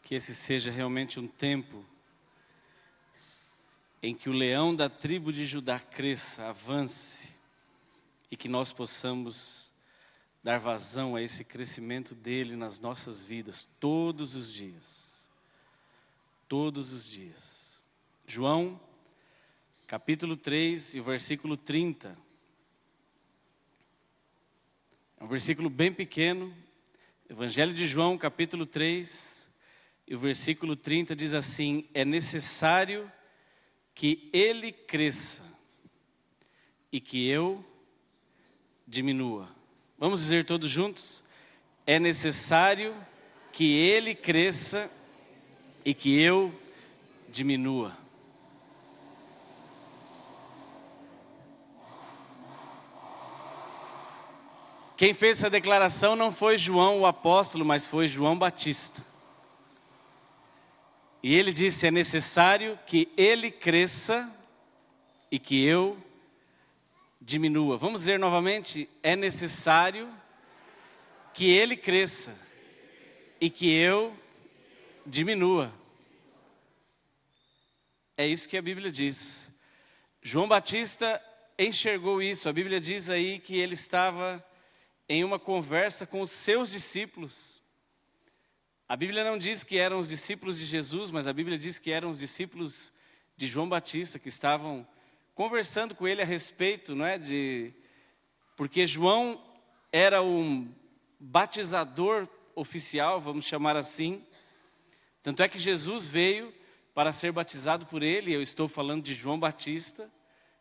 Que esse seja realmente um tempo em que o leão da tribo de Judá cresça, avance, e que nós possamos dar vazão a esse crescimento dele nas nossas vidas, todos os dias. Todos os dias. João, capítulo 3 e o versículo 30. É um versículo bem pequeno. Evangelho de João, capítulo 3, e o versículo 30 diz assim: é necessário que ele cresça e que eu diminua. Vamos dizer todos juntos? É necessário que ele cresça e que eu diminua. Quem fez essa declaração não foi João o apóstolo, mas foi João Batista. E ele disse: é necessário que ele cresça e que eu diminua. Vamos dizer novamente: é necessário que ele cresça e que eu diminua. É isso que a Bíblia diz. João Batista enxergou isso. A Bíblia diz aí que ele estava em uma conversa com os seus discípulos. A Bíblia não diz que eram os discípulos de Jesus, mas a Bíblia diz que eram os discípulos de João Batista, que estavam conversando com ele a respeito, não é, porque João era um batizador oficial, vamos chamar assim. Tanto é que Jesus veio para ser batizado por ele. Eu estou falando de João Batista,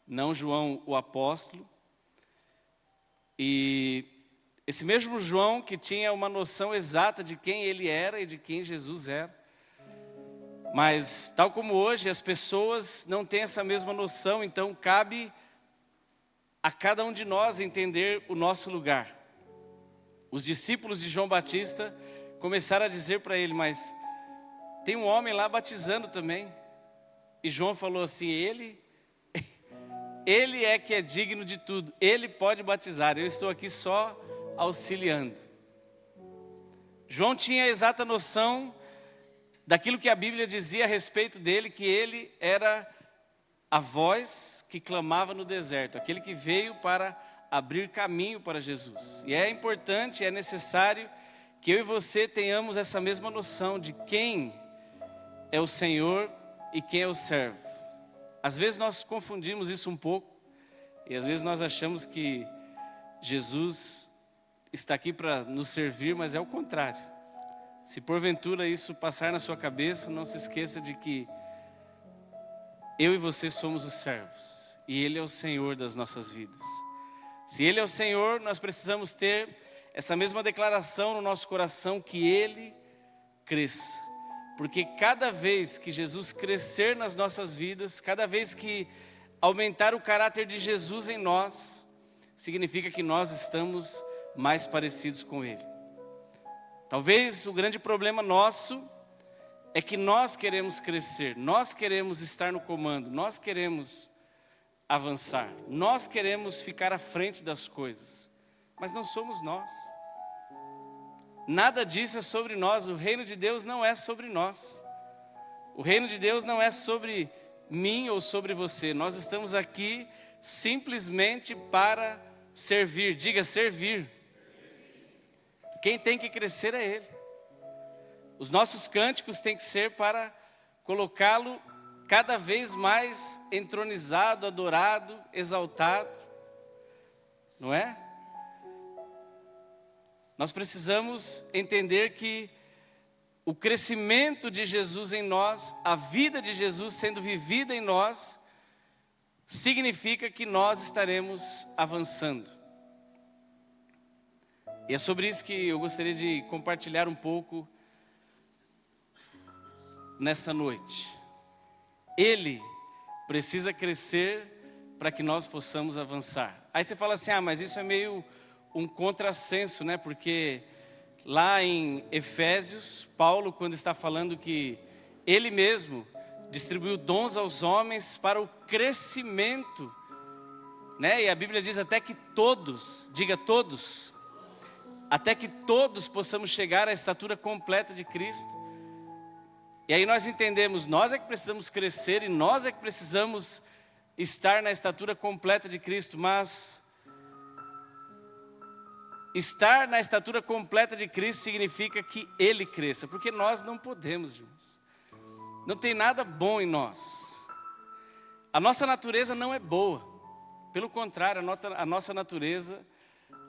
não João o apóstolo. E esse mesmo João que tinha uma noção exata de quem ele era e de quem Jesus era. Mas, tal como hoje, as pessoas não têm essa mesma noção, então cabe a cada um de nós entender o nosso lugar. Os discípulos de João Batista começaram a dizer para ele: mas tem um homem lá batizando também. E João falou assim: ele é que é digno de tudo, ele pode batizar, eu estou aqui só auxiliando. João tinha a exata noção daquilo que a Bíblia dizia a respeito dele, que ele era a voz que clamava no deserto, aquele que veio para abrir caminho para Jesus. E é importante, é necessário que eu e você tenhamos essa mesma noção de quem é o Senhor e quem é o servo. Às vezes nós confundimos isso um pouco, e às vezes nós achamos que Jesus está aqui para nos servir, mas é o contrário. Se porventura isso passar na sua cabeça, não se esqueça de que eu e você somos os servos, e Ele é o Senhor das nossas vidas. Se Ele é o Senhor, nós precisamos ter essa mesma declaração no nosso coração, que Ele cresça. Porque cada vez que Jesus crescer nas nossas vidas, cada vez que aumentar o caráter de Jesus em nós, significa que nós estamos mais parecidos com Ele. Talvez o grande problema nosso é que nós queremos crescer, nós queremos estar no comando, nós queremos avançar, nós queremos ficar à frente das coisas, mas não somos nós. Nada disso é sobre nós. O reino de Deus não é sobre nós. O reino de Deus não é sobre mim ou sobre você. Nós estamos aqui simplesmente para servir. Diga: servir. Quem tem que crescer é Ele. Os nossos cânticos têm que ser para colocá-lo cada vez mais entronizado, adorado, exaltado. Não é? Nós precisamos entender que o crescimento de Jesus em nós, a vida de Jesus sendo vivida em nós, significa que nós estaremos avançando. E é sobre isso que eu gostaria de compartilhar um pouco nesta noite. Ele precisa crescer para que nós possamos avançar. Aí você fala assim: mas isso é meio um contrassenso, né? Porque lá em Efésios, Paulo, quando está falando que ele mesmo distribuiu dons aos homens para o crescimento, né? E a Bíblia diz até que todos, diga todos, até que todos possamos chegar à estatura completa de Cristo. E aí nós entendemos, nós é que precisamos crescer e nós é que precisamos estar na estatura completa de Cristo, mas estar na estatura completa de Cristo significa que Ele cresça, porque nós não podemos, irmãos. Não tem nada bom em nós. A nossa natureza não é boa. Pelo contrário, a nossa natureza,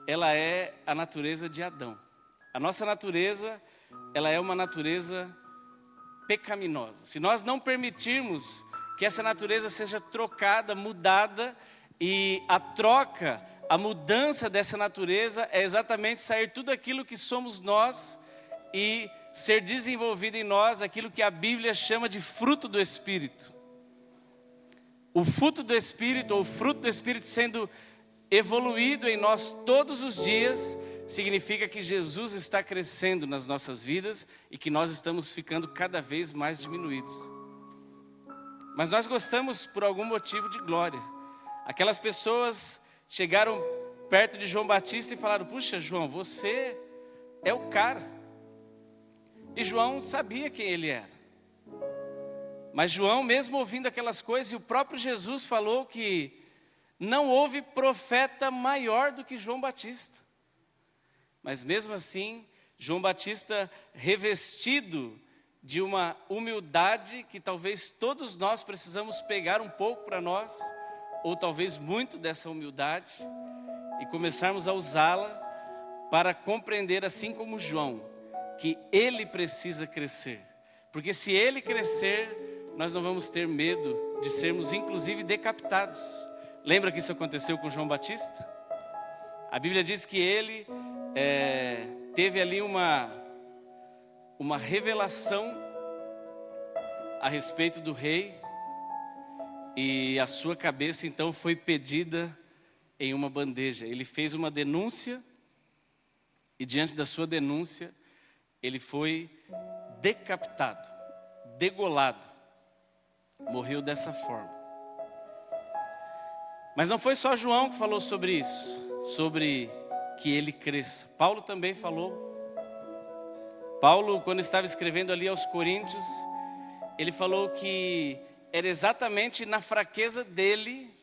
ela é a natureza de Adão. A nossa natureza, ela é uma natureza pecaminosa. Se nós não permitirmos que essa natureza seja trocada, mudada, e a troca, a mudança dessa natureza é exatamente sair tudo aquilo que somos nós e ser desenvolvido em nós aquilo que a Bíblia chama de fruto do Espírito. O fruto do Espírito, ou o fruto do Espírito sendo evoluído em nós todos os dias, significa que Jesus está crescendo nas nossas vidas e que nós estamos ficando cada vez mais diminuídos. Mas nós gostamos por algum motivo de glória. Aquelas pessoas chegaram perto de João Batista e falaram: puxa, João, você é o cara. E João sabia quem ele era. Mas João, mesmo ouvindo aquelas coisas, e o próprio Jesus falou que não houve profeta maior do que João Batista. Mas mesmo assim, João Batista, revestido de uma humildade que talvez todos nós precisamos pegar um pouco para nós, ou talvez muito dessa humildade, e começarmos a usá-la para compreender, assim como João, que ele precisa crescer. Porque se ele crescer, nós não vamos ter medo de sermos inclusive decapitados. Lembra que isso aconteceu com João Batista? A Bíblia diz que ele teve ali uma revelação a respeito do rei, e a sua cabeça então foi pedida em uma bandeja. Ele fez uma denúncia, e diante da sua denúncia, ele foi decapitado, degolado, morreu dessa forma. Mas não foi só João que falou sobre isso, sobre que ele cresça. Paulo também falou. Paulo, quando estava escrevendo ali aos Coríntios, ele falou que era exatamente na fraqueza dele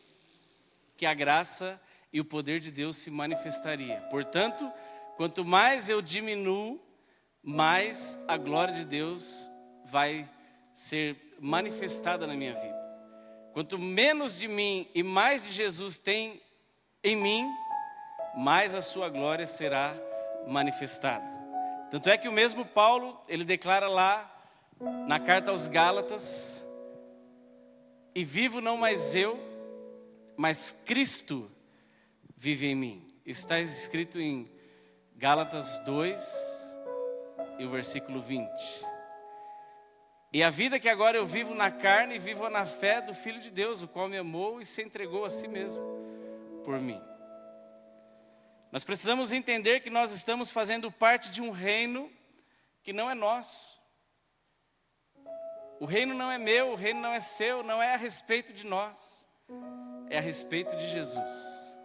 que a graça e o poder de Deus se manifestaria. Portanto, quanto mais eu diminuo, mais a glória de Deus vai ser manifestada na minha vida. Quanto menos de mim e mais de Jesus tem em mim, mais a sua glória será manifestada. Tanto é que o mesmo Paulo, ele declara lá na carta aos Gálatas: e vivo não mais eu, mas Cristo vive em mim. Isso está escrito em Gálatas 2 e o versículo 20. E a vida que agora eu vivo na carne, vivo na fé do Filho de Deus, o qual me amou e se entregou a si mesmo por mim. Nós precisamos entender que nós estamos fazendo parte de um reino que não é nosso. O reino não é meu, o reino não é seu, não é a respeito de nós, é a respeito de Jesus.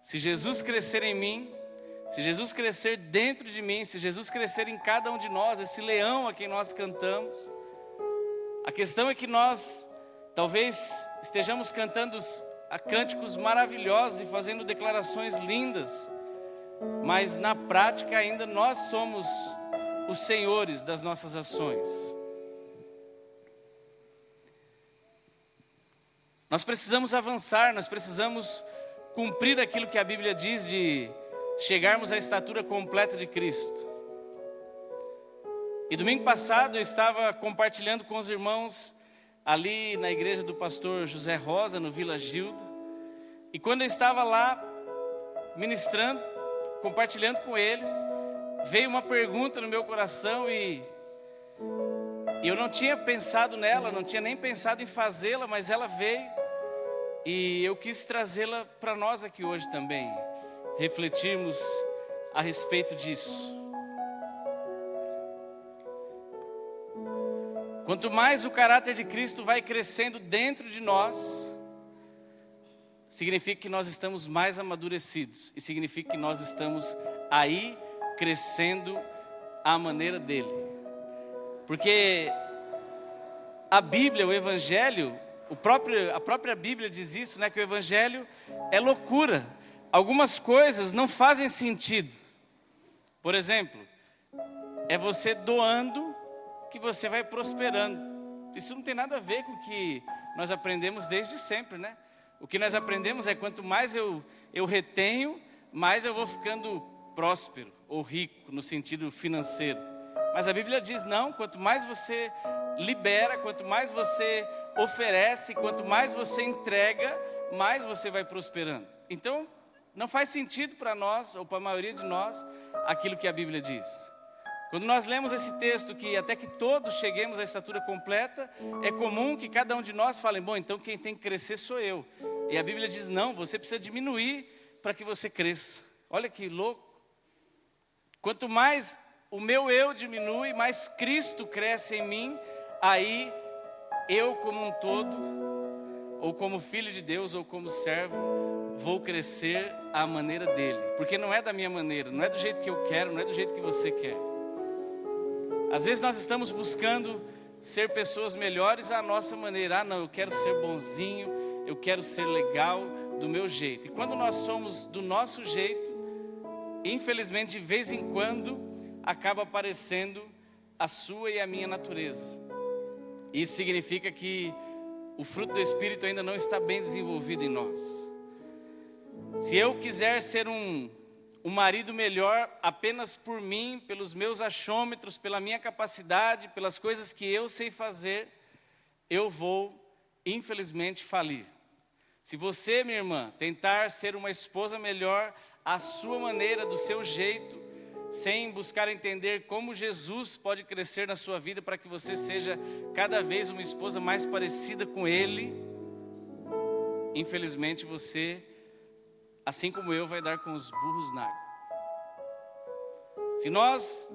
Se Jesus crescer em mim, se Jesus crescer dentro de mim, se Jesus crescer em cada um de nós, esse leão a quem nós cantamos, a questão é que nós talvez estejamos cantando cânticos maravilhosos e fazendo declarações lindas, mas na prática ainda nós somos os senhores das nossas ações. Nós precisamos avançar, nós precisamos cumprir aquilo que a Bíblia diz de chegarmos à estatura completa de Cristo. E domingo passado eu estava compartilhando com os irmãos ali na igreja do pastor José Rosa, no Vila Gilda. E quando eu estava lá ministrando, compartilhando com eles, veio uma pergunta no meu coração e eu não tinha pensado nela, não tinha nem pensado em fazê-la, mas ela veio e eu quis trazê-la para nós aqui hoje também, refletirmos a respeito disso. Quanto mais o caráter de Cristo vai crescendo dentro de nós, significa que nós estamos mais amadurecidos e significa que nós estamos aí crescendo à maneira dele. Porque a Bíblia, o Evangelho, a própria Bíblia diz isso, né? Que o Evangelho é loucura. Algumas coisas não fazem sentido. Por exemplo, é você doando que você vai prosperando. Isso não tem nada a ver com o que nós aprendemos desde sempre, né? O que nós aprendemos é quanto mais eu retenho, mais eu vou ficando próspero ou rico no sentido financeiro. Mas a Bíblia diz não, quanto mais você libera, quanto mais você oferece, quanto mais você entrega, mais você vai prosperando. Então, não faz sentido para nós, ou para a maioria de nós, aquilo que a Bíblia diz. Quando nós lemos esse texto, que até que todos cheguemos à estatura completa, é comum que cada um de nós fale, bom, então quem tem que crescer sou eu. E a Bíblia diz, não, você precisa diminuir para que você cresça. Olha que louco. Quanto mais o meu eu diminui, mais Cristo cresce em mim, aí eu como um todo, ou como filho de Deus, ou como servo, vou crescer à maneira dele. Porque não é da minha maneira, não é do jeito que eu quero, não é do jeito que você quer. Às vezes nós estamos buscando ser pessoas melhores à nossa maneira. Ah, não, eu quero ser bonzinho, eu quero ser legal do meu jeito. E quando nós somos do nosso jeito, infelizmente, de vez em quando, acaba aparecendo a sua e a minha natureza. Isso significa que o fruto do Espírito ainda não está bem desenvolvido em nós. Se eu quiser ser um marido melhor apenas por mim, pelos meus achômetros, pela minha capacidade, pelas coisas que eu sei fazer, eu vou, infelizmente, falir. Se você, minha irmã, tentar ser uma esposa melhor à sua maneira, do seu jeito, sem buscar entender como Jesus pode crescer na sua vida para que você seja cada vez uma esposa mais parecida com Ele, infelizmente você, assim como eu, vai dar com os burros na água. Se nós,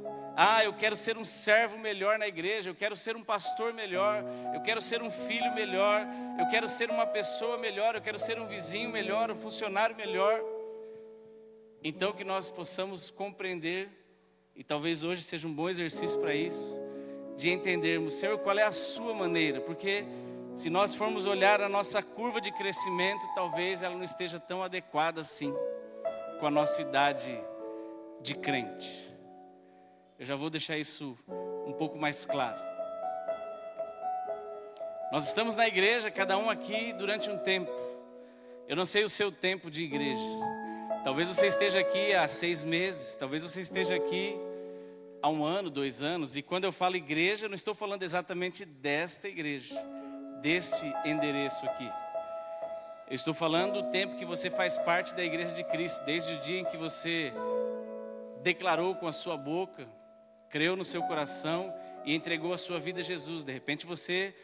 eu quero ser um servo melhor na igreja, eu quero ser um pastor melhor, eu quero ser um filho melhor, eu quero ser uma pessoa melhor, eu quero ser um vizinho melhor, um funcionário melhor, então que nós possamos compreender, e talvez hoje seja um bom exercício para isso, de entendermos, Senhor, qual é a sua maneira, porque se nós formos olhar a nossa curva de crescimento, talvez ela não esteja tão adequada assim, com a nossa idade de crente. Eu já vou deixar isso um pouco mais claro. Nós estamos na igreja, cada um aqui durante um tempo. Eu não sei o seu tempo de igreja. Talvez você esteja aqui há 6 meses, talvez você esteja aqui há 1 ano, 2 anos. E quando eu falo igreja, eu não estou falando exatamente desta igreja, deste endereço aqui. Eu estou falando do tempo que você faz parte da igreja de Cristo, desde o dia em que você declarou com a sua boca, creu no seu coração e entregou a sua vida a Jesus. De repente você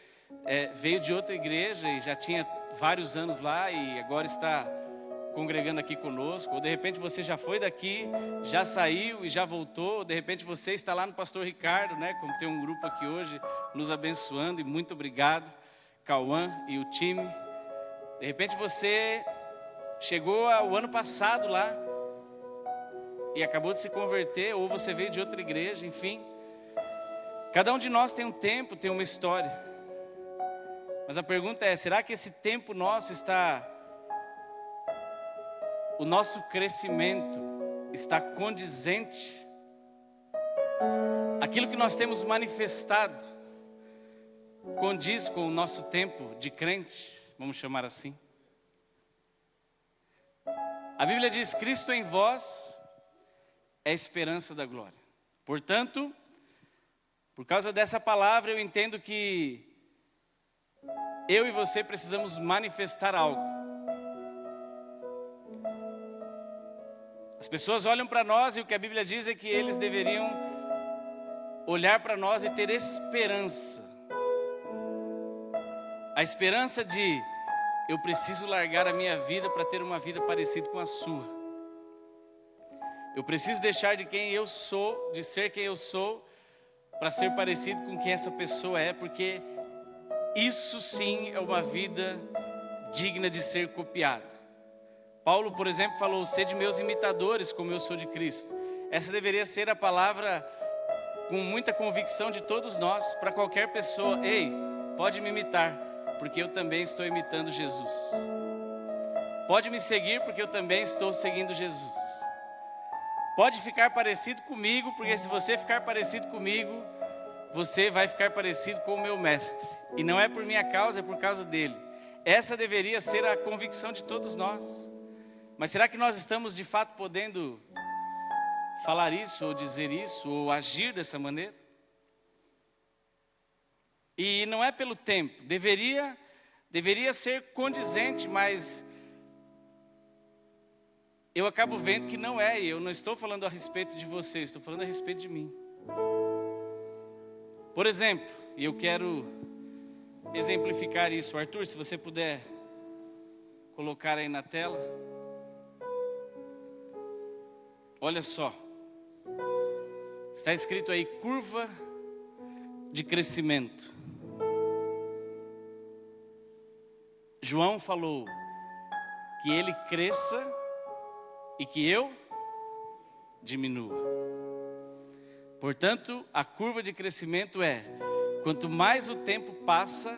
veio de outra igreja e já tinha vários anos lá e agora está congregando aqui conosco. Ou de repente você já foi daqui, já saiu e já voltou. Ou de repente você está lá no Pastor Ricardo, né? Como tem um grupo aqui hoje nos abençoando, e muito obrigado, Cauã e o time. De repente você chegou o ano passado lá e acabou de se converter, ou você veio de outra igreja, enfim. Cada um de nós tem um tempo, tem uma história. Mas a pergunta é, será que esse tempo nosso o nosso crescimento está condizente? Aquilo que nós temos manifestado condiz com o nosso tempo de crente, vamos chamar assim? A Bíblia diz, Cristo em vós é a esperança da glória. Portanto, por causa dessa palavra, eu entendo que eu e você precisamos manifestar algo. As pessoas olham para nós e o que a Bíblia diz é que eles deveriam olhar para nós e ter esperança. A esperança de, eu preciso largar a minha vida para ter uma vida parecida com a sua. Eu preciso deixar de quem eu sou, de ser quem eu sou, para ser parecido com quem essa pessoa é, porque isso sim é uma vida digna de ser copiada. Paulo, por exemplo, falou, sede meus imitadores, como eu sou de Cristo. Essa deveria ser a palavra com muita convicção de todos nós, para qualquer pessoa: ei, pode me imitar, porque eu também estou imitando Jesus. Pode me seguir, porque eu também estou seguindo Jesus. Pode ficar parecido comigo, porque se você ficar parecido comigo, você vai ficar parecido com o meu mestre. E não é por minha causa, é por causa dele. Essa deveria ser a convicção de todos nós. Mas será que nós estamos de fato podendo falar isso, ou dizer isso, ou agir dessa maneira? E não é pelo tempo, deveria ser condizente, mas eu acabo vendo que não é, e eu não estou falando a respeito de você, estou falando a respeito de mim. Por exemplo, e eu quero exemplificar isso. Arthur, se você puder colocar aí na tela. Olha só. Está escrito aí, curva de crescimento. João falou que ele cresça e que eu diminua. Portanto, a curva de crescimento é: quanto mais o tempo passa,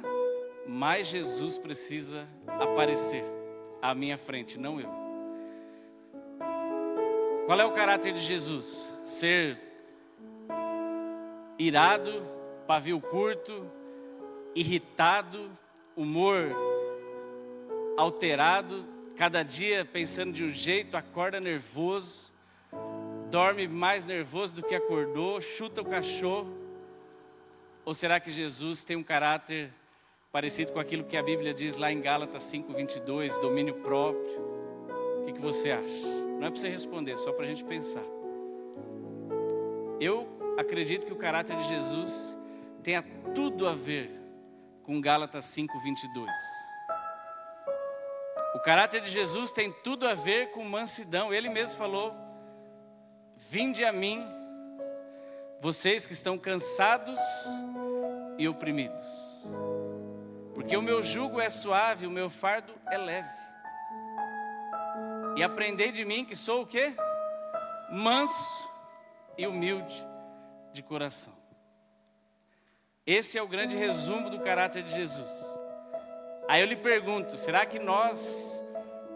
mais Jesus precisa aparecer à minha frente, não eu. Qual é o caráter de Jesus? Ser irado, pavio curto, irritado, humor alterado, cada dia pensando de um jeito, acorda nervoso, dorme mais nervoso do que acordou, chuta o cachorro? Ou será que Jesus tem um caráter parecido com aquilo que a Bíblia diz lá em Gálatas 5:22, domínio próprio? O que você acha? Não é para você responder, só para a gente pensar. Eu acredito que o caráter de Jesus tenha tudo a ver com Gálatas 5:22. O caráter de Jesus tem tudo a ver com mansidão. Ele mesmo falou: vinde a mim, vocês que estão cansados e oprimidos, porque o meu jugo é suave, o meu fardo é leve. E aprendei de mim, que sou o quê? Manso e humilde de coração. Esse é o grande resumo do caráter de Jesus. Aí eu lhe pergunto, será que nós,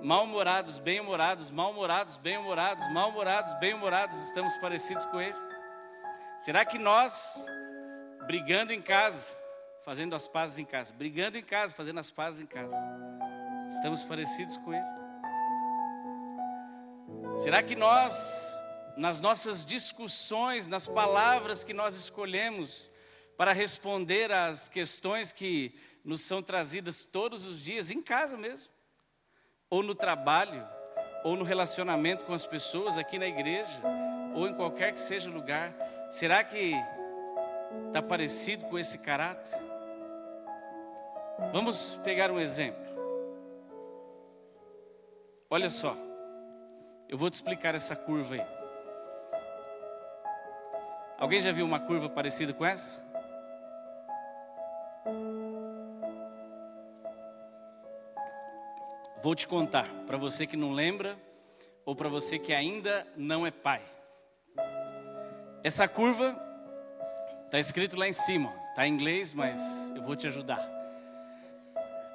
mal-humorados, bem-humorados, mal-humorados, bem-humorados, mal-humorados, bem-humorados, estamos parecidos com ele? Será que nós, brigando em casa, fazendo as pazes em casa, brigando em casa, fazendo as pazes em casa, estamos parecidos com ele? Será que nós, nas nossas discussões, nas palavras que nós escolhemos para responder às questões que nos são trazidas todos os dias, em casa mesmo, ou no trabalho, ou no relacionamento com as pessoas aqui na igreja, ou em qualquer que seja o lugar, será que está parecido com esse caráter? Vamos pegar um exemplo. Olha só, eu vou te explicar essa curva aí. Alguém já viu uma curva parecida com essa? Vou te contar, para você que não lembra, ou para você que ainda não é pai. Essa curva, está escrito lá em cima, está em inglês, mas eu vou te ajudar.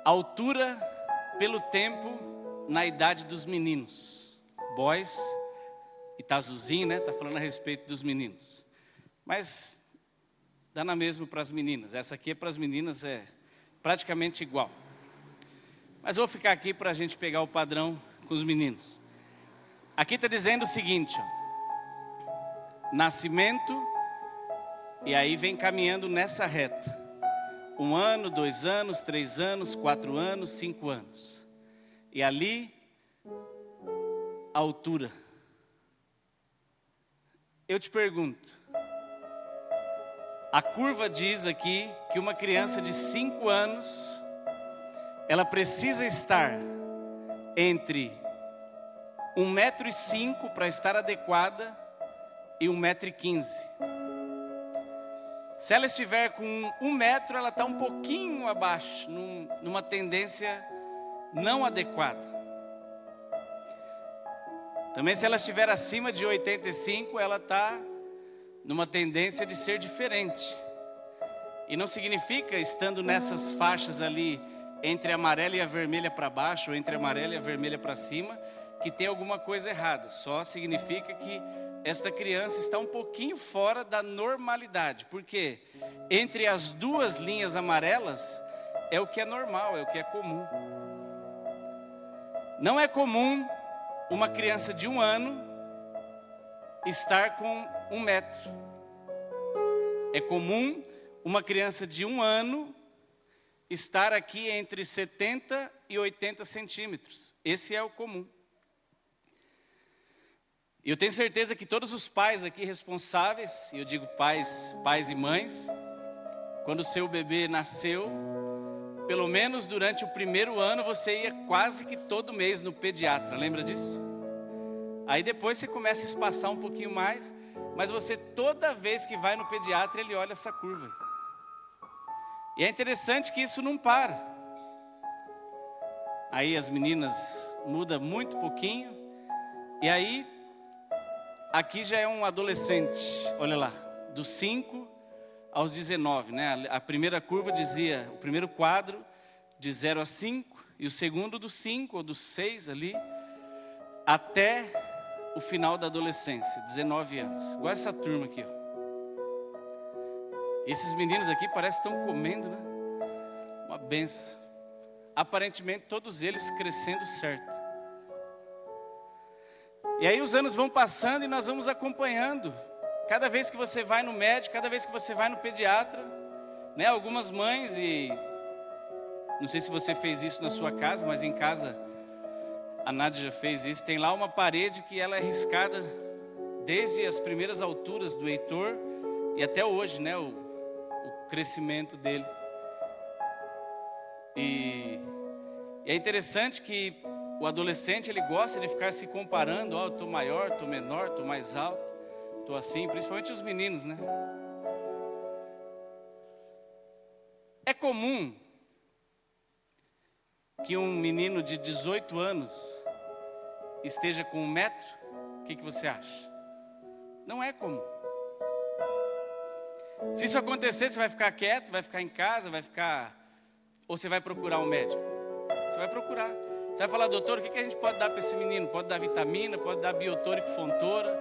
Altura pelo tempo na idade dos meninos. Boys, e tá azulzinho, né? Está falando a respeito dos meninos. Mas dá na mesma para as meninas. Essa aqui é para as meninas, é praticamente igual. Mas vou ficar aqui para a gente pegar o padrão com os meninos. Aqui está dizendo o seguinte, ó, nascimento, e aí vem caminhando nessa reta. 1 ano, 2 anos, 3 anos, 4 anos, 5 anos. E ali, a altura. Eu te pergunto, a curva diz aqui que uma criança de 5 anos... ela precisa estar entre 1,5 m para estar adequada e 1,15 m. Se ela estiver com 1 metro, ela está um pouquinho abaixo, numa tendência não adequada. Também se ela estiver acima de 85, ela está numa tendência de ser diferente. E não significa, estando nessas faixas ali, entre a amarela e a vermelha para baixo, ou entre a amarela e a vermelha para cima, que tem alguma coisa errada. Só significa que esta criança está um pouquinho fora da normalidade. Porque entre as duas linhas amarelas, é o que é normal, é o que é comum. Não é comum uma criança de 1 ano estar com 1 metro. É comum uma criança de 1 ano estar aqui entre 70 e 80 centímetros. Esse é o comum. E eu tenho certeza que todos os pais aqui responsáveis, e eu digo pais e mães, quando o seu bebê nasceu, pelo menos durante o 1º ano você ia quase que todo mês no pediatra, lembra disso? Aí depois você começa a espaçar um pouquinho mais, mas você toda vez que vai no pediatra ele olha essa curva. E é interessante que isso não para. Aí as meninas mudam muito pouquinho, e aí aqui já é um adolescente, olha lá, dos 5 aos 19, né? A primeira curva dizia, o primeiro quadro de 0 a 5, e o segundo dos 5 ou dos 6 ali, até o final da adolescência, 19 anos. Igual essa turma aqui, ó. Esses meninos aqui parecem que estão comendo, né? Uma benção. Aparentemente todos eles crescendo certo. E aí os anos vão passando e nós vamos acompanhando. Cada vez que você vai no médico, cada vez que você vai no pediatra, né? Algumas mães, e não sei se você fez isso na sua casa, mas em casa a Nádia já fez isso. Tem lá uma parede que ela é riscada desde as primeiras alturas do Heitor e até hoje, né? O crescimento dele. E é interessante que o adolescente ele gosta de ficar se comparando. Ó, eu tô maior, tô menor, tô mais alto, tô assim, principalmente os meninos, né? É comum que um menino de 18 anos esteja com 1 metro? O que você acha? Não é comum. Se isso acontecer, você vai ficar quieto, vai ficar em casa, ou você vai procurar um médico? Você vai procurar. Você vai falar, doutor, o que a gente pode dar para esse menino? Pode dar vitamina, pode dar biotônico fontora,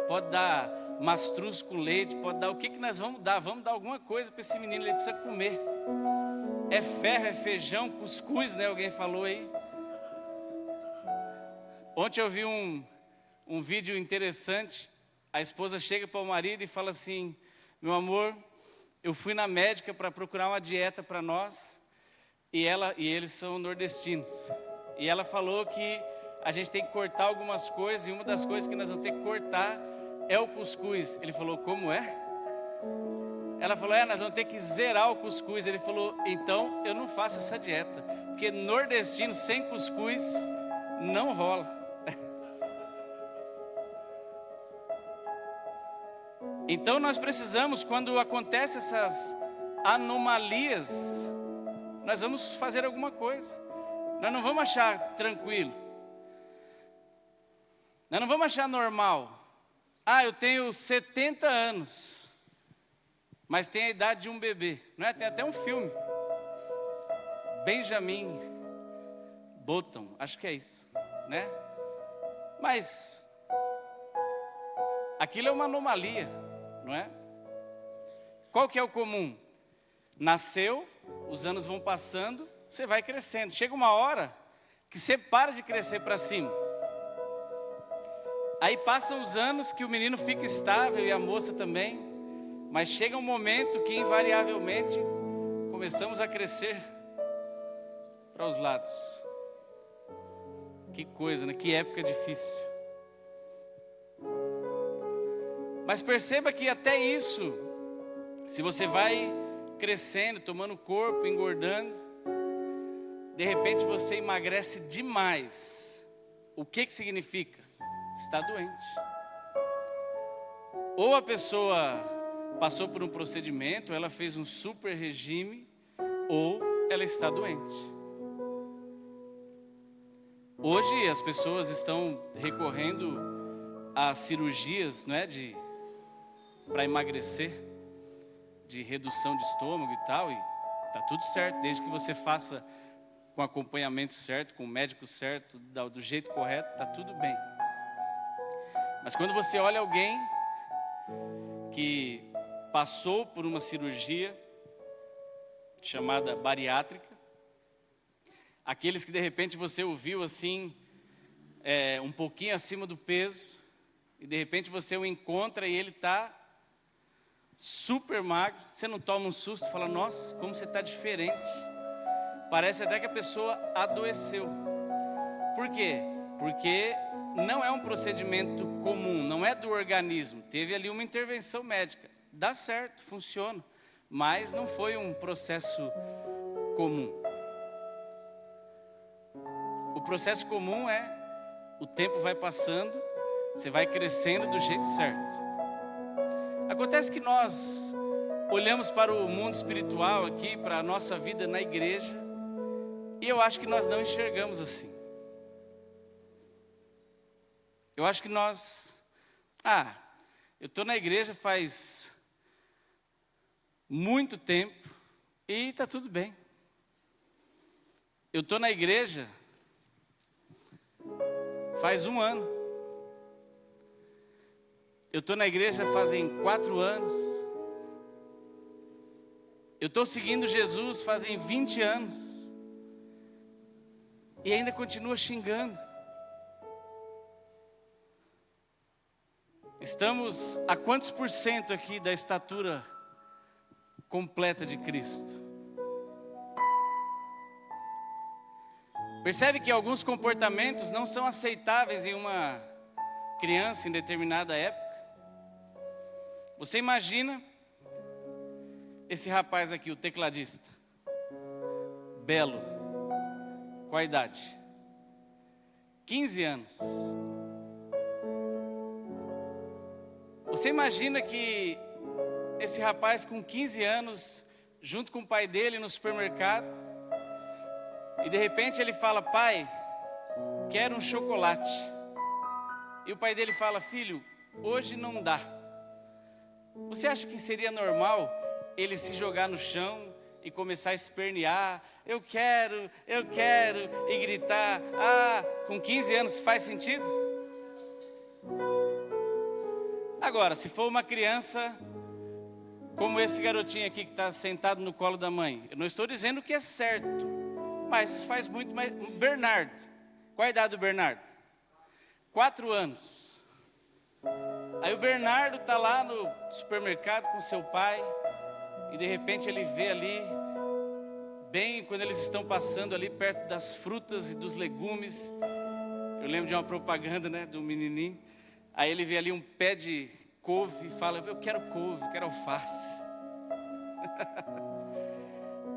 pode dar mastruz com leite, pode dar, o que nós vamos dar? Vamos dar alguma coisa para esse menino, ele precisa comer. É ferro, é feijão, cuscuz, né? Alguém falou aí. Ontem eu vi um vídeo interessante. A esposa chega para o marido e fala assim, meu amor, eu fui na médica para procurar uma dieta para nós, e eles são nordestinos. E ela falou que a gente tem que cortar algumas coisas, e uma das coisas que nós vamos ter que cortar é o cuscuz. Ele falou, como é? Ela falou, nós vamos ter que zerar o cuscuz. Ele falou, então eu não faço essa dieta, porque nordestino sem cuscuz não rola. Então nós precisamos, quando acontecem essas anomalias, nós vamos fazer alguma coisa. Nós não vamos achar tranquilo. Nós não vamos achar normal. Eu tenho 70 anos, mas tenho a idade de um bebê. Não é? Tem até um filme. Benjamin Button, acho que é isso, né? Mas aquilo é uma anomalia, não é? Qual que é o comum? Nasceu, os anos vão passando, você vai crescendo. Chega uma hora que você para de crescer para cima. Aí passam os anos que o menino fica estável e a moça também. Mas chega um momento que invariavelmente começamos a crescer para os lados. Que coisa, né? Que época difícil. Mas perceba que até isso, se você vai crescendo, tomando corpo, engordando, de repente você emagrece demais. O que significa? Está doente. Ou a pessoa passou por um procedimento, ela fez um super regime, ou ela está doente. Hoje as pessoas estão recorrendo a cirurgias, não é, para emagrecer, de redução de estômago e tal, e tá tudo certo, desde que você faça com acompanhamento certo, com o médico certo, do jeito correto, tá tudo bem. Mas quando você olha alguém que passou por uma cirurgia chamada bariátrica, aqueles que de repente você ouviu assim, um pouquinho acima do peso, e de repente você o encontra e ele está super magro, você não toma um susto e fala, nossa, como você está diferente. Parece até que a pessoa adoeceu. Por quê? Porque não é um procedimento comum, não é do organismo. Teve ali uma intervenção médica. Dá certo, funciona, mas não foi um processo comum. O processo comum é, o tempo vai passando, você vai crescendo do jeito certo. Acontece que nós olhamos para o mundo espiritual aqui, para a nossa vida na igreja, e eu acho que nós não enxergamos assim. Eu acho que nós... eu estou na igreja faz muito tempo e está tudo bem. Eu estou na igreja faz 1 ano. Eu estou na igreja fazem 4 anos. Eu estou seguindo Jesus fazem 20 anos. E ainda continua xingando. Estamos a quantos por cento aqui da estatura completa de Cristo? Percebe que alguns comportamentos não são aceitáveis em uma criança em determinada época? Você imagina esse rapaz aqui, o tecladista, belo, qual a idade? 15 anos. Você imagina que esse rapaz com 15 anos, junto com o pai dele no supermercado, e de repente ele fala, pai, quero um chocolate. E o pai dele fala, filho, hoje não dá. Você acha que seria normal ele se jogar no chão e começar a espernear, eu quero, e gritar, com 15 anos faz sentido? Agora, se for uma criança como esse garotinho aqui que está sentado no colo da mãe, eu não estou dizendo que é certo, mas faz muito mais. Bernardo, qual a idade do Bernardo? 4 anos. Aí o Bernardo está lá no supermercado com seu pai, e de repente ele vê ali, bem quando eles estão passando ali perto das frutas e dos legumes, eu lembro de uma propaganda, né, do menininho, aí ele vê ali um pé de couve e fala, eu quero couve, eu quero alface.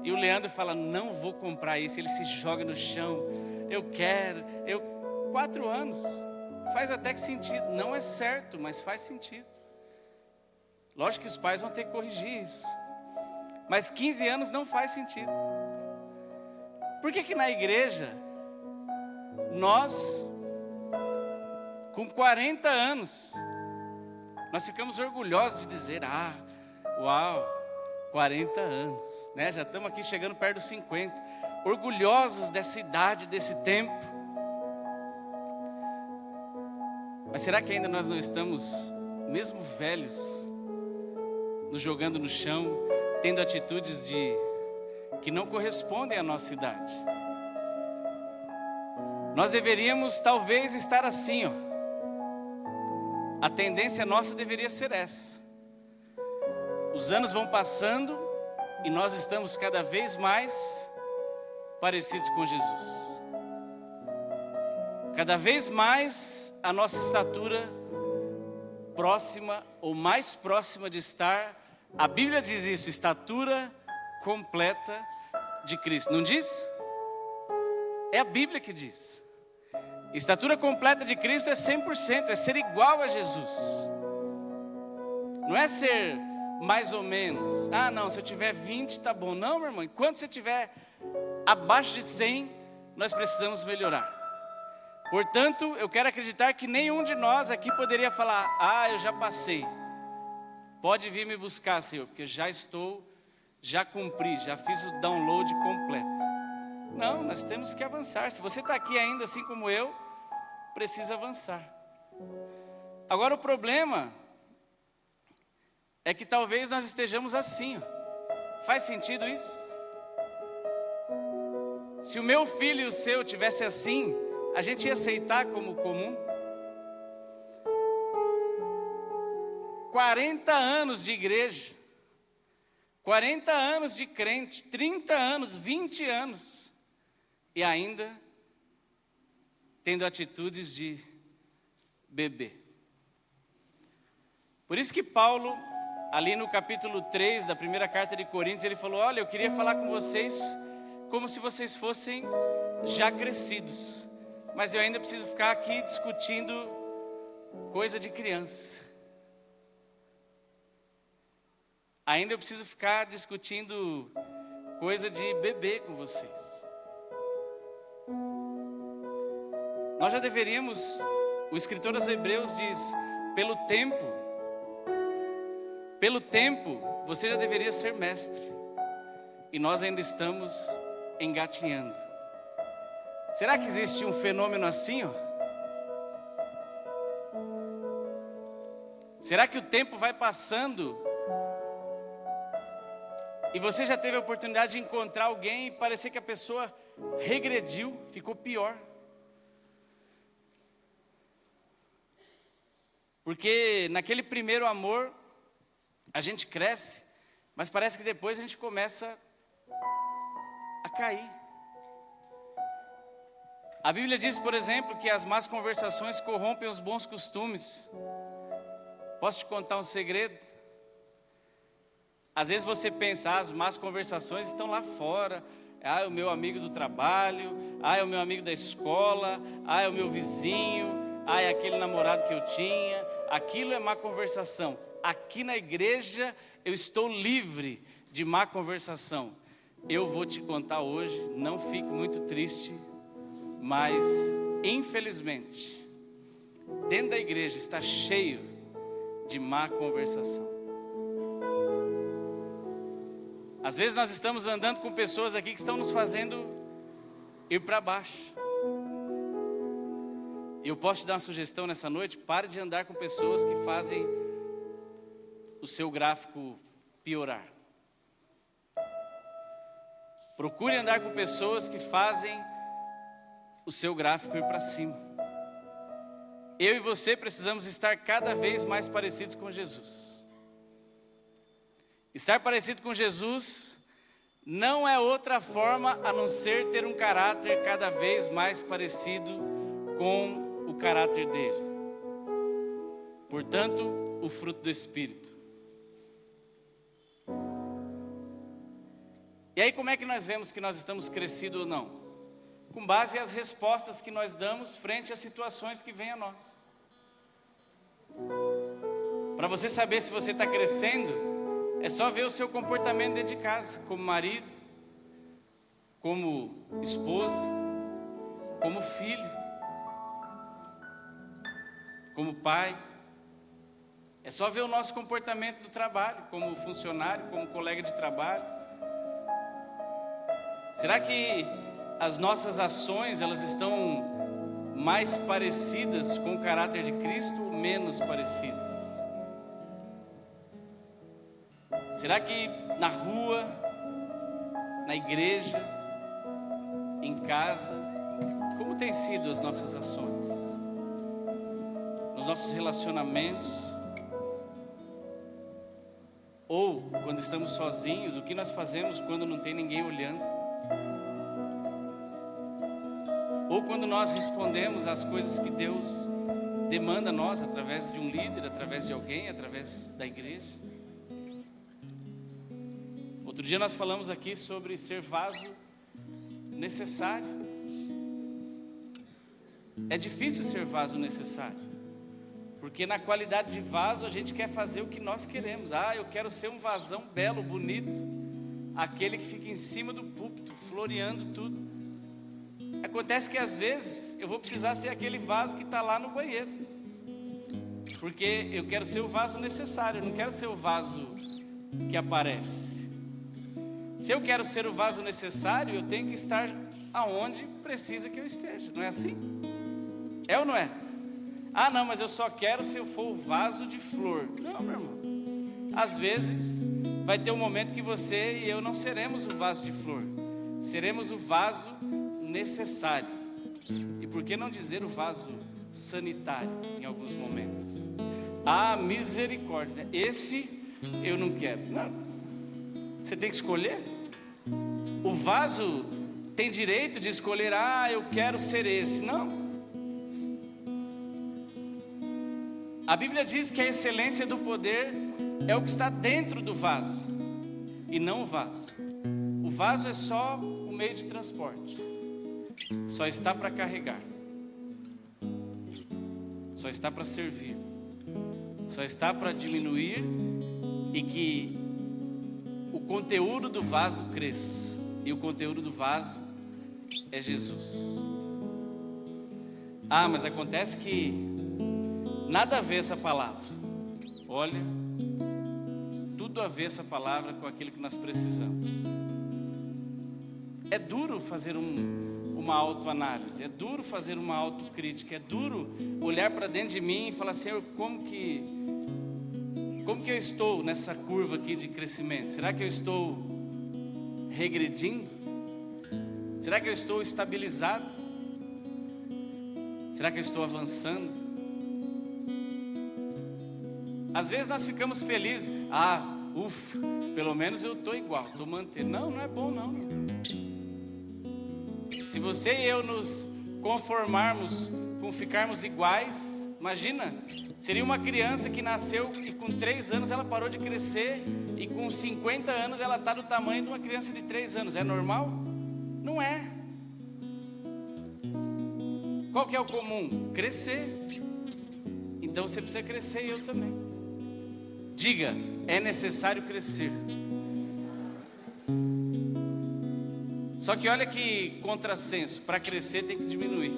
E o Leandro fala, não vou comprar isso, ele se joga no chão, 4 anos, faz até que sentido, não é certo, mas faz sentido. Lógico que os pais vão ter que corrigir isso, mas 15 anos não faz sentido. Por que na igreja, nós, com 40 anos, nós ficamos orgulhosos de dizer, uau, 40 anos, né? Já estamos aqui chegando perto dos 50, orgulhosos dessa idade, desse tempo. Mas será que ainda nós não estamos, mesmo velhos, nos jogando no chão, tendo atitudes que não correspondem à nossa idade? Nós deveríamos talvez estar assim, A tendência nossa deveria ser essa. Os anos vão passando e nós estamos cada vez mais parecidos com Jesus. Cada vez mais a nossa estatura próxima ou mais próxima de estar, a Bíblia diz isso, estatura completa de Cristo. Não diz? É a Bíblia que diz. Estatura completa de Cristo é 100%, é ser igual a Jesus. Não é ser mais ou menos. Não, se eu tiver 20 tá bom. Não, meu irmão, enquanto você tiver abaixo de 100, nós precisamos melhorar. Portanto, eu quero acreditar que nenhum de nós aqui poderia falar, eu já passei. pode vir me buscar, Senhor, porque já cumpri, já fiz o download completo. Não, nós temos que avançar. Se você está aqui ainda assim como eu, precisa avançar. Agora o problema é que talvez nós estejamos assim, ó. Faz sentido isso? Se o meu filho e o seu tivesse assim, a gente ia aceitar como comum? 40 anos de igreja, 40 anos de crente, 30 anos, 20 anos, e ainda tendo atitudes de bebê. Por isso que Paulo, ali no capítulo 3 da primeira carta de Coríntios, ele falou: olha, eu queria falar com vocês como se vocês fossem já crescidos, mas eu ainda preciso ficar aqui discutindo coisa de criança. Ainda eu preciso ficar discutindo coisa de bebê com vocês. Nós já deveríamos, o escritor aos Hebreus diz, pelo tempo, você já deveria ser mestre. E nós ainda estamos engatinhando. Será que existe um fenômeno assim, ó? Será que o tempo vai passando e você já teve a oportunidade de encontrar alguém e parecer que a pessoa regrediu, ficou pior? Porque naquele primeiro amor a gente cresce, mas parece que depois a gente começa a cair. A Bíblia diz, por exemplo, que as más conversações corrompem os bons costumes. Posso te contar um segredo? Às vezes você pensa, as más conversações estão lá fora. É o meu amigo do trabalho, é o meu amigo da escola, é o meu vizinho, é aquele namorado que eu tinha. Aquilo é má conversação. Aqui na igreja eu estou livre de má conversação. Eu vou te contar hoje, não fique muito triste, mas infelizmente dentro da igreja está cheio de má conversação. Às vezes nós estamos andando com pessoas aqui que estão nos fazendo ir para baixo. Eu posso te dar uma sugestão nessa noite: pare de andar com pessoas que fazem o seu gráfico piorar. Procure andar com pessoas que fazem o seu gráfico ir para cima. Eu e você precisamos estar cada vez mais parecidos com Jesus. Estar parecido com Jesus não é outra forma a não ser ter um caráter cada vez mais parecido com o caráter dele. Portanto, o fruto do Espírito. E aí como é que nós vemos que nós estamos crescidos ou não? Com base às respostas que nós damos frente às situações que vêm a nós. Para você saber se você está crescendo, é só ver o seu comportamento dentro de casa, como marido, como esposa, como filho, como pai. É só ver o nosso comportamento no trabalho, como funcionário, como colega de trabalho. Será que as nossas ações, elas estão mais parecidas com o caráter de Cristo ou menos parecidas? Será que na rua, na igreja, em casa, como têm sido as nossas ações? Nos nossos relacionamentos? Ou, quando estamos sozinhos, o que nós fazemos quando não tem ninguém olhando? Ou quando nós respondemos às coisas que Deus demanda a nós, através de um líder, através de alguém, através da igreja. Outro dia nós falamos aqui sobre ser vaso necessário. É difícil ser vaso necessário, porque na qualidade de vaso a gente quer fazer o que nós queremos. Eu quero ser um vasão belo, bonito, aquele que fica em cima do púlpito, floreando tudo. Acontece que às vezes eu vou precisar ser aquele vaso que está lá no banheiro. Porque eu quero ser o vaso necessário, eu não quero ser o vaso que aparece. Se eu quero ser o vaso necessário, eu tenho que estar aonde precisa que eu esteja, não é assim? É ou não é? Ah, não, mas eu só quero se eu for o vaso de flor. Não, meu irmão. Às vezes vai ter um momento que você e eu não seremos o vaso de flor, seremos o vaso necessário. E por que não dizer o vaso sanitário em alguns momentos? Ah, misericórdia, esse eu não quero. Não, você tem que escolher. O vaso tem direito de escolher, ah, eu quero ser esse. Não. A Bíblia diz que a excelência do poder é o que está dentro do vaso, e não o vaso. O vaso é só o meio de transporte, só está para carregar, só está para servir, só está para diminuir e que o conteúdo do vaso cresça. E o conteúdo do vaso é Jesus. Ah, mas acontece que nada a ver essa palavra. Olha, tudo a ver essa palavra com aquilo que nós precisamos. É duro fazer uma autoanálise, é duro fazer uma autocrítica, é duro olhar para dentro de mim e falar, Senhor, como que eu estou nessa curva aqui de crescimento? Será que eu estou regredindo? Será que eu estou estabilizado? Será que eu estou avançando? Às vezes nós ficamos felizes, ufa, pelo menos eu estou igual, estou mantendo. Não é bom não. Se você e eu nos conformarmos com ficarmos iguais, imagina, seria uma criança que nasceu e com 3 anos ela parou de crescer e com 50 anos ela está do tamanho de uma criança de 3 anos. É normal? Não é. Qual que é o comum? Crescer. Então você precisa crescer e eu também. Diga, é necessário crescer. Só que olha que contrassenso, para crescer tem que diminuir.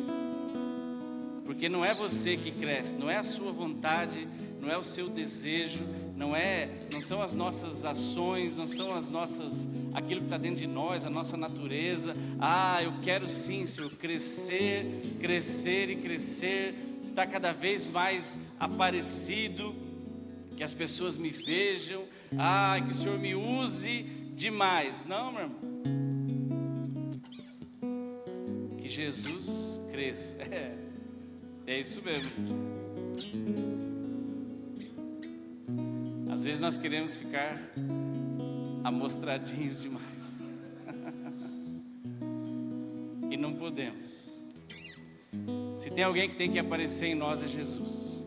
Porque não é você que cresce, não é a sua vontade, não é o seu desejo, não são as nossas ações, não são aquilo que está dentro de nós, a nossa natureza. Eu quero sim, Senhor, crescer, crescer e crescer, estar cada vez mais aparecido, que as pessoas me vejam, que o Senhor me use demais. Não, meu irmão. Que Jesus cresça. É isso mesmo. Às vezes nós queremos ficar amostradinhos demais. E não podemos. Se tem alguém que tem que aparecer em nós, é Jesus.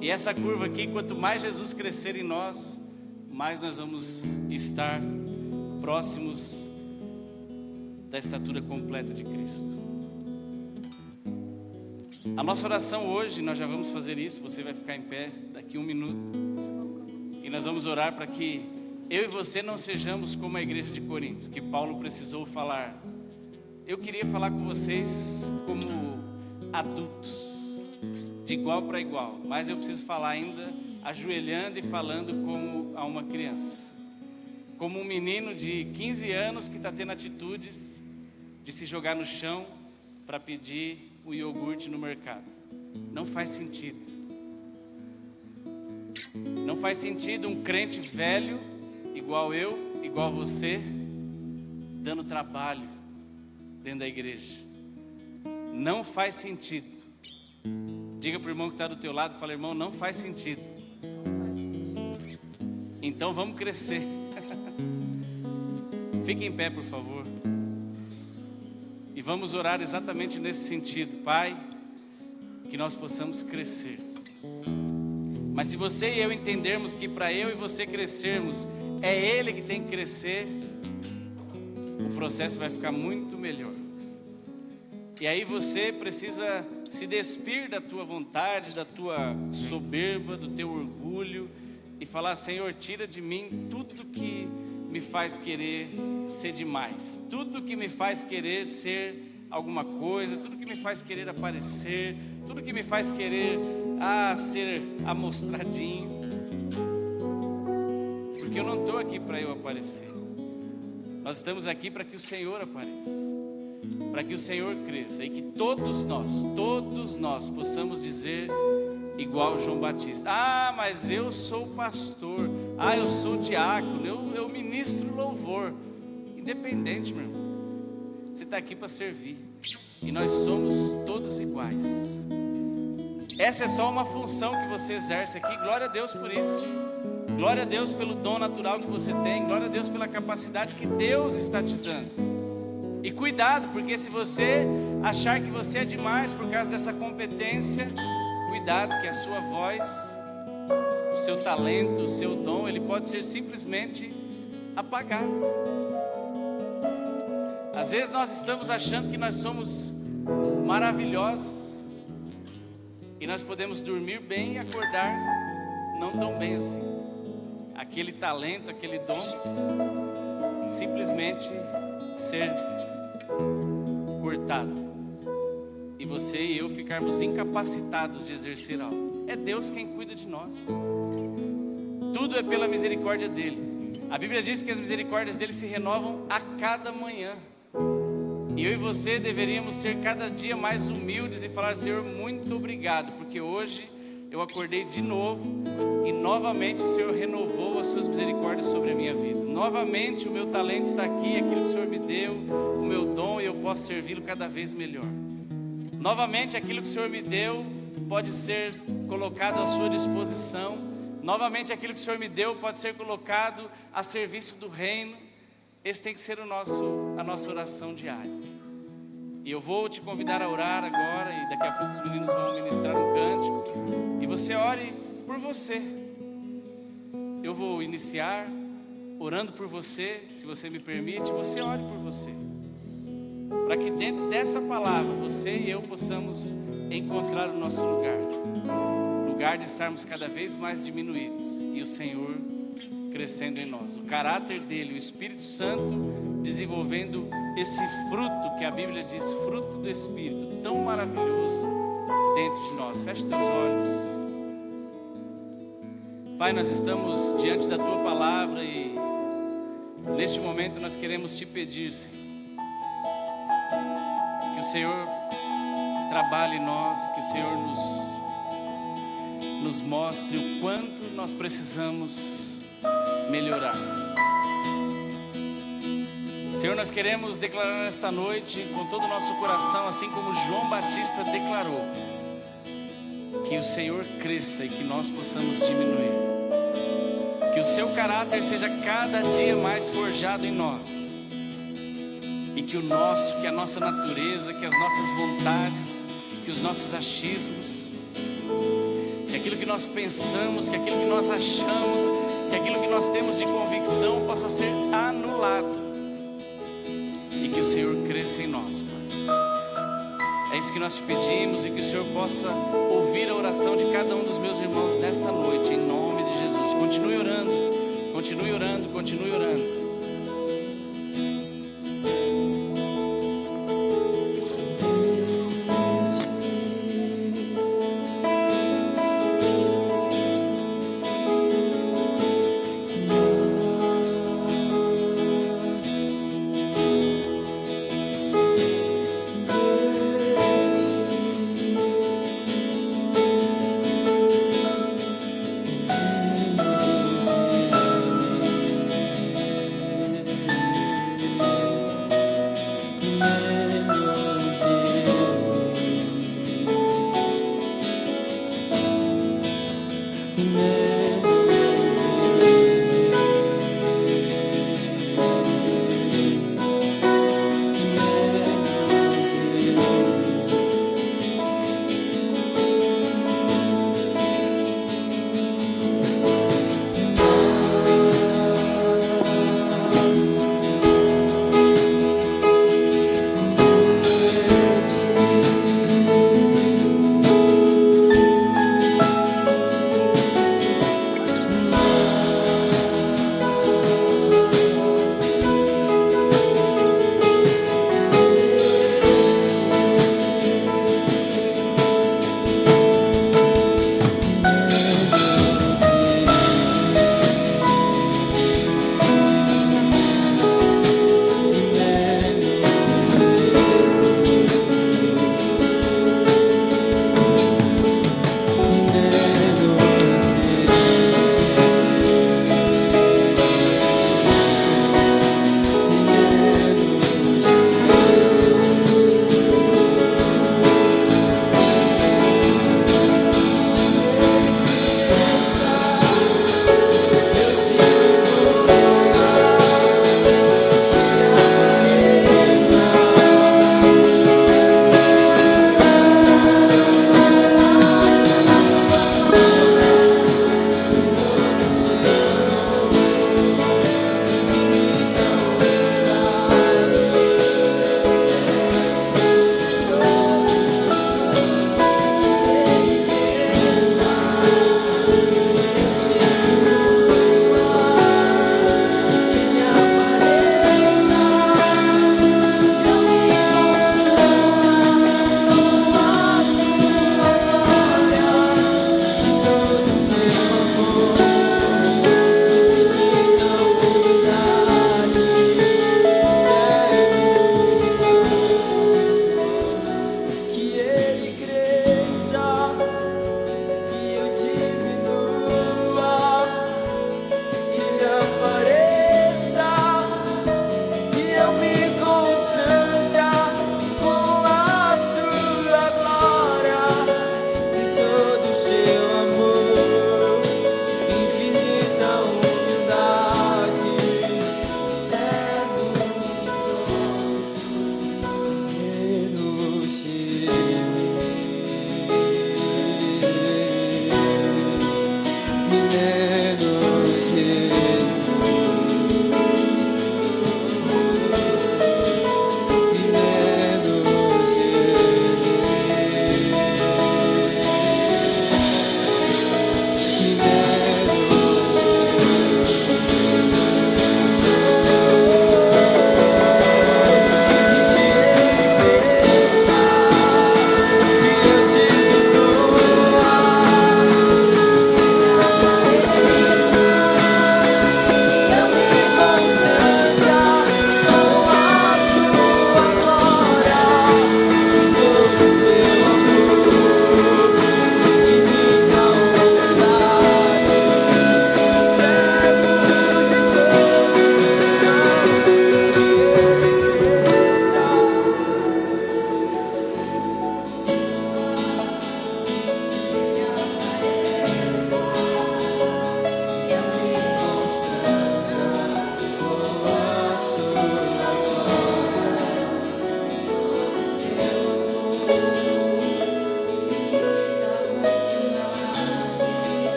E essa curva aqui, quanto mais Jesus crescer em nós, mais nós vamos estar próximos da estatura completa de Cristo. A nossa oração hoje, nós já vamos fazer isso, você vai ficar em pé daqui 1 minuto. E nós vamos orar para que eu e você não sejamos como a igreja de Coríntios, que Paulo precisou falar. Eu queria falar com vocês como adultos, de igual para igual, mas eu preciso falar ainda ajoelhando e falando como a uma criança. Como um menino de 15 anos que está tendo atitudes de se jogar no chão para pedir o iogurte no mercado. Não faz sentido. Não faz sentido um crente velho, igual eu, igual você, dando trabalho dentro da igreja. Não faz sentido. Diga para o irmão que está do teu lado, fala, irmão, não faz sentido. Então vamos crescer. Fique em pé, por favor. E vamos orar exatamente nesse sentido. Pai, que nós possamos crescer. Mas se você e eu entendermos que para eu e você crescermos, é Ele que tem que crescer, o processo vai ficar muito melhor. E aí você precisa se despir da tua vontade, da tua soberba, do teu orgulho e falar, Senhor, tira de mim tudo que me faz querer ser demais, tudo que me faz querer ser alguma coisa, tudo que me faz querer aparecer, tudo que me faz querer a ser amostradinho, porque eu não estou aqui para eu aparecer. Nós estamos aqui para que o Senhor apareça, para que o Senhor cresça e que todos nós possamos dizer igual João Batista: ah, mas eu sou pastor, ah, eu sou diácono, eu ministro louvor. Independente, meu irmão, você está aqui para servir e nós somos todos iguais. Essa é só uma função que você exerce aqui. Glória a Deus por isso. Glória a Deus pelo dom natural que você tem. Glória a Deus pela capacidade que Deus está te dando. E cuidado, porque se você achar que você é demais por causa dessa competência, cuidado que a sua voz, o seu talento, o seu dom, ele pode ser simplesmente apagado. Às vezes nós estamos achando que nós somos maravilhosos e nós podemos dormir bem e acordar não tão bem assim. Aquele talento, aquele dom, simplesmente ser cortado e você e eu ficarmos incapacitados de exercer algo. É Deus quem cuida de nós. Tudo é pela misericórdia dele. A Bíblia diz que as misericórdias dele se renovam a cada manhã. E eu e você deveríamos ser cada dia mais humildes e falar: Senhor, muito obrigado, porque hoje eu acordei de novo e novamente o Senhor renovou as suas misericórdias sobre a minha vida. Novamente o meu talento está aqui, aquilo que o Senhor me deu, o meu dom, e eu posso servi-lo cada vez melhor. Novamente aquilo que o Senhor me deu pode ser colocado à sua disposição. Novamente aquilo que o Senhor me deu pode ser colocado a serviço do reino. Esse tem que ser a nossa oração diária. E eu vou te convidar a orar agora, e daqui a pouco os meninos vão ministrar um cântico, e você ore por você. Eu vou iniciar orando por você, se você me permite, você ore por você, para que dentro dessa palavra, você e eu possamos encontrar o nosso lugar de estarmos cada vez mais diminuídos, e o Senhor crescendo em nós, o caráter dele, o Espírito Santo desenvolvendo esse fruto que a Bíblia diz, fruto do Espírito, tão maravilhoso dentro de nós. Feche teus olhos. Pai, nós estamos diante da tua palavra e neste momento nós queremos te pedir, Senhor, que o Senhor trabalhe em nós, que o Senhor nos mostre o quanto nós precisamos melhorar. Senhor, nós queremos declarar nesta noite com todo o nosso coração, assim como João Batista declarou, que o Senhor cresça e que nós possamos diminuir, que o seu caráter seja cada dia mais forjado em nós, e que a nossa natureza, que as nossas vontades, que os nossos achismos, que aquilo que nós pensamos, que aquilo que nós achamos, que aquilo que nós temos de convicção possa ser anulado, e que o Senhor cresça em nós, Pai. É isso que nós te pedimos, e que o Senhor possa ouvir a oração de cada um dos meus irmãos nesta noite, em nome de Jesus. Continue orando, continue orando, continue orando.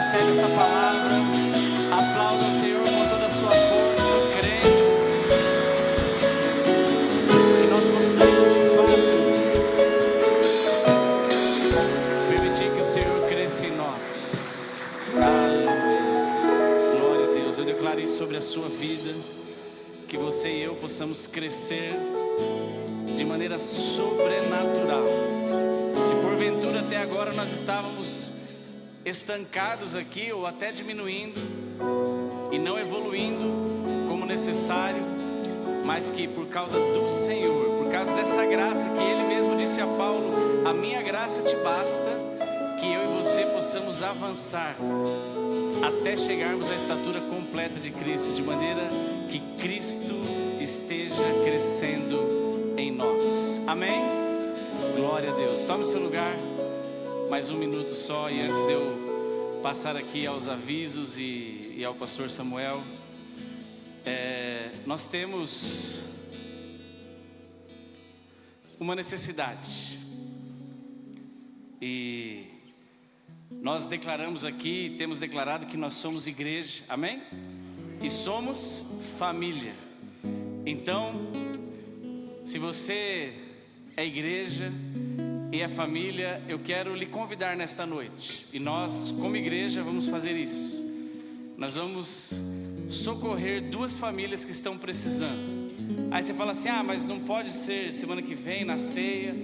recebe essa palavra, aplauda o Senhor com toda a sua força, crendo que nós possamos de fato permitir que o Senhor cresça em nós. Aleluia. Glória a Deus. Eu declaro isso sobre a sua vida, que você e eu possamos crescer de maneira sobrenatural. Se porventura até agora nós estávamos estancados aqui ou até diminuindo e não evoluindo como necessário, mas que por causa do Senhor, por causa dessa graça que Ele mesmo disse a Paulo, a minha graça te basta, que eu e você possamos avançar até chegarmos à estatura completa de Cristo, de maneira que Cristo esteja crescendo em nós. Amém? Glória a Deus. Tome o seu lugar, mais um minuto só. E antes de eu passar aqui aos avisos e ao pastor Samuel, nós temos uma necessidade. E nós declaramos aqui, temos declarado que nós somos igreja, amém? E somos família. Então, se você é igreja e é família, eu quero lhe convidar nesta noite. E nós, como igreja, vamos fazer isso. Nós vamos socorrer 2 famílias que estão precisando. Aí você fala assim, mas não pode ser semana que vem, na ceia.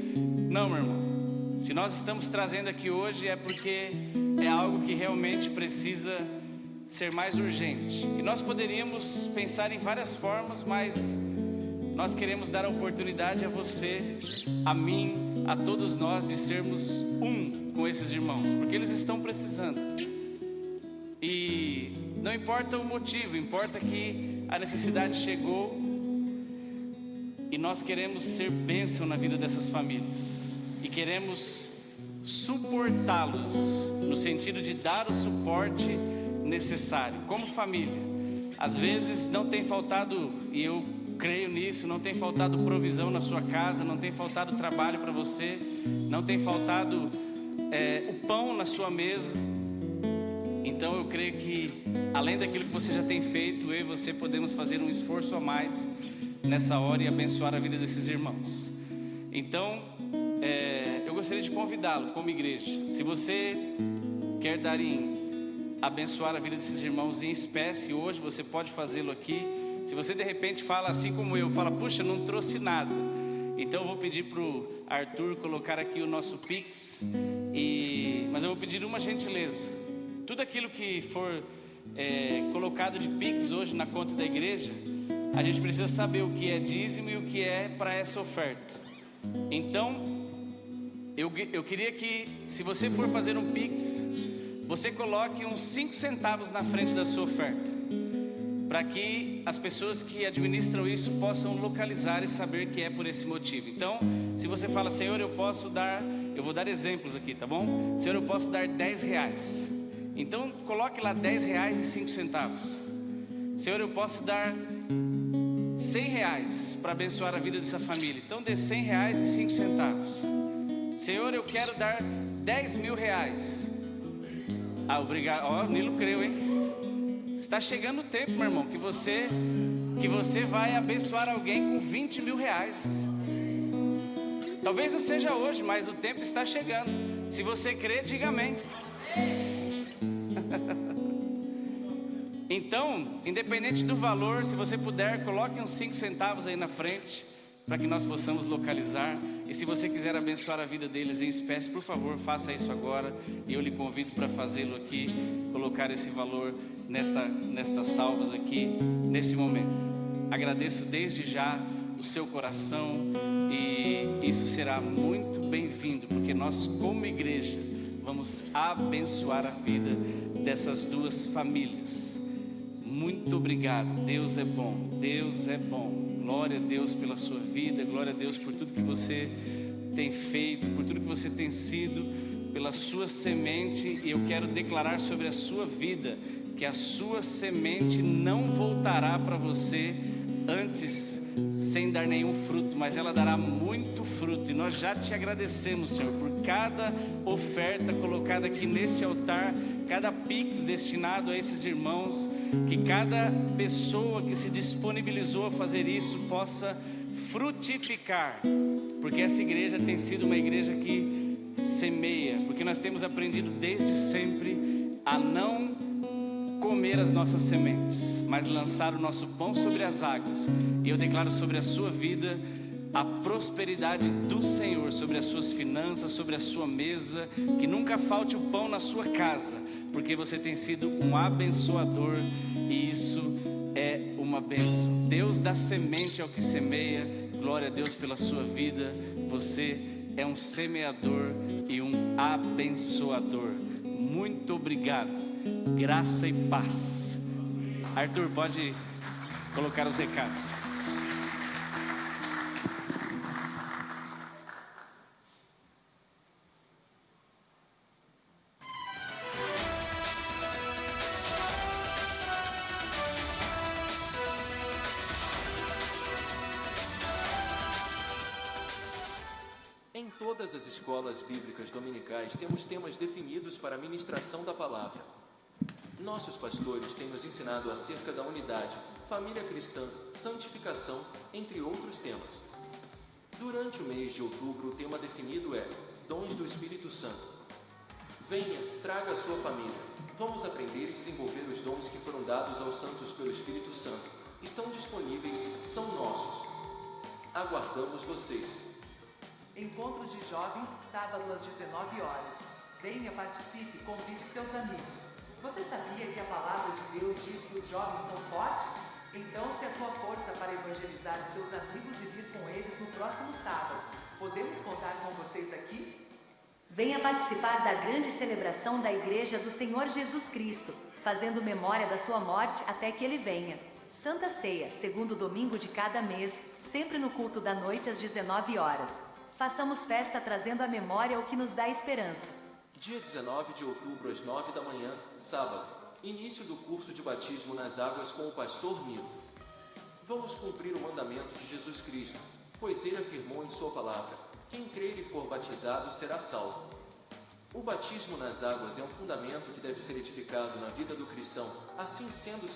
Não, meu irmão. Se nós estamos trazendo aqui hoje é porque é algo que realmente precisa ser mais urgente. E nós poderíamos pensar em várias formas, mas nós queremos dar a oportunidade a você, a mim, a todos nós de sermos um com esses irmãos, porque eles estão precisando. E não importa o motivo, importa que a necessidade chegou e nós queremos ser bênção na vida dessas famílias. E queremos suportá-los, no sentido de dar o suporte necessário, como família. Às vezes não tem faltado, e eu creio nisso, não tem faltado provisão na sua casa, não tem faltado trabalho para você, não tem faltado o pão na sua mesa. Então eu creio que, além daquilo que você já tem feito, eu e você podemos fazer um esforço a mais nessa hora e abençoar a vida desses irmãos. Então, eu gostaria de convidá-lo como igreja. Se você quer abençoar a vida desses irmãos em espécie, hoje você pode fazê-lo aqui. Se você de repente fala assim como eu, fala, puxa, não trouxe nada, então eu vou pedir para o Arthur colocar aqui o nosso Pix, mas eu vou pedir uma gentileza. Tudo aquilo que for colocado de Pix hoje na conta da igreja, a gente precisa saber o que é dízimo e o que é para essa oferta. Então, eu queria que, se você for fazer um Pix, você coloque uns 5 centavos na frente da sua oferta, para que as pessoas que administram isso possam localizar e saber que é por esse motivo. Então, se você fala, Senhor, eu vou dar exemplos aqui, tá bom? Senhor, eu posso dar R$10. Então, coloque lá R$10,05. Senhor, eu posso dar R$100 para abençoar a vida dessa família. Então dê R$100,05. Senhor, eu quero dar R$10.000. Obrigado. O Nilo creu, hein? Está chegando o tempo, meu irmão, que você vai abençoar alguém com R$20.000. Talvez não seja hoje, mas o tempo está chegando. Se você crê, diga amém. Então, independente do valor, se você puder, coloque uns 5 centavos aí na frente, para que nós possamos localizar. E se você quiser abençoar a vida deles em espécie, por favor, faça isso agora. E eu lhe convido para fazê-lo aqui, colocar esse valor nestas salvas aqui, nesse momento. Agradeço desde já o seu coração, e isso será muito bem-vindo, porque nós, como igreja, vamos abençoar a vida dessas 2 famílias. Muito obrigado. Deus é bom, Deus é bom. Glória a Deus pela sua vida, glória a Deus por tudo que você tem feito, por tudo que você tem sido, pela sua semente. E eu quero declarar sobre a sua vida que a sua semente não voltará para você antes sem dar nenhum fruto, mas ela dará muito fruto. E nós já te agradecemos, Senhor, por cada oferta colocada aqui nesse altar, cada pix destinado a esses irmãos, que cada pessoa que se disponibilizou a fazer isso possa frutificar, porque essa igreja tem sido uma igreja que semeia, porque nós temos aprendido desde sempre a não comer as nossas sementes, mas lançar o nosso pão sobre as águas. E eu declaro sobre a sua vida a prosperidade do Senhor, sobre as suas finanças, sobre a sua mesa, que nunca falte o pão na sua casa, porque você tem sido um abençoador, e isso é uma bênção. Deus dá semente ao que semeia. Glória a Deus pela sua vida. Você é um semeador e um abençoador. Muito obrigado. Graça e paz. Arthur, pode colocar os recados. Em todas as escolas bíblicas dominicais temos temas definidos para a ministração da palavra. Nossos pastores têm nos ensinado acerca da unidade, família cristã, santificação, entre outros temas. Durante o mês de outubro, o tema definido é Dons do Espírito Santo. Venha, traga a sua família. Vamos aprender e desenvolver os dons que foram dados aos santos pelo Espírito Santo. Estão disponíveis, são nossos. Aguardamos vocês. Encontro de jovens, sábado às 19 horas. Venha, participe, convide seus amigos. Você sabia que a palavra de Deus diz que os jovens são fortes? Então, se a sua força para evangelizar os seus amigos e vir com eles no próximo sábado, podemos contar com vocês aqui? Venha participar da grande celebração da Igreja do Senhor Jesus Cristo, fazendo memória da sua morte até que Ele venha. Santa Ceia, segundo domingo de cada mês, sempre no culto da noite às 19 horas. Façamos festa trazendo à memória o que nos dá esperança. Dia 19 de outubro, às 9 da manhã, sábado, início do curso de batismo nas águas com o pastor Milo. Vamos cumprir o mandamento de Jesus Cristo, pois ele afirmou em sua palavra: quem crer e for batizado será salvo. O batismo nas águas é um fundamento que deve ser edificado na vida do cristão. Assim sendo, se